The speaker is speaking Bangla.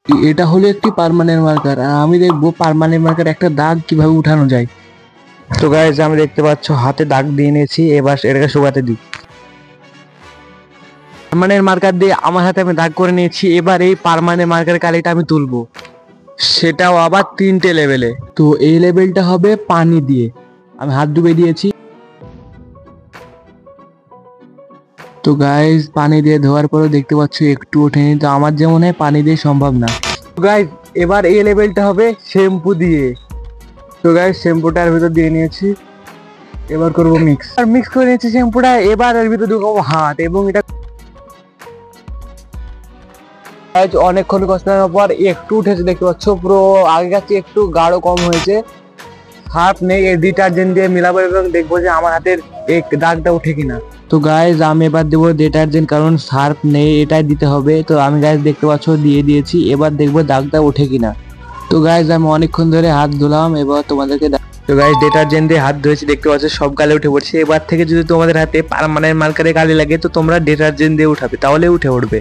এটা হলো একটি পার্মানেন্ট মার্কার, আর আমি দেখবো পার্মানেন্ট মার্কার একটা দাগ কিভাবে উঠানো যায়। তো গাইজ আমি দেখতে পাচ্ছ হাতে দাগ দিয়ে নিয়েছি, এবার এটাকে শুকাতে দিই। পার্মানেন্ট মার্কার দিয়ে আমার হাতে আমি দাগ করে নিয়েছি। এবার এই পার্মানেন্ট মার্কার কালিটা আমি তুলবো, সেটাও আবার 3টে লেভেলে। তো এই লেভেলটা হবে পানি দিয়ে, আমি হাত ডুবে দিয়েছি। তো গাইজ পানি দিয়ে ধোয়ার পরেও দেখতে পাচ্ছ একটু ওঠেনি, তো আমার যে মনে হয় পানি দিয়ে সম্ভব না। তো গাইজ এবার এই লেভেলটা হবে শ্যাম্পু দিয়ে। তো গাইজ শ্যাম্পুটার ভিতর দিয়ে নিয়েছি, এবার করবো মিক্স। আর মিক্স করে নিয়েছি শ্যাম্পুটা, এবার এর ভিতর ঢুকাবো হাত এবং এটা অনেকক্ষণ কষানোর পর একটু উঠেছে, দেখতে পাচ্ছ পুরো আগে কাছে একটু গাঢ় কম হয়েছে। হাত নেই, এই ডিটারজেন্ট দিয়ে মিলাবো এবং দেখবো যে আমার হাতের এক দাগটা উঠে কিনা। তো গাইজ আমি এবার দেবো ডিটারজেন্ট, কারণ সার্ফ নেই, এটাই দিতে হবে। তো আমি গাইজ দেখতে পাচ্ছ দিয়ে দিয়েছি, এবার দেখবো দাগটা উঠে কিনা। তো গাইজ আমি অনেকক্ষণ ধরে হাত ধুলাম, এবার তোমাদেরকে তো গাইজ ডিটারজেন্ট দিয়ে হাত ধুয়েছি, দেখতে পাচ্ছ সব গালে উঠে পড়ছে। এবার থেকে যদি তোমাদের হাতে পার্মানেন্ট মার্কারে কালি লাগে তো তোমরা ডিটারজেন্ট দিয়ে উঠাবে, তাহলে উঠে উঠবে।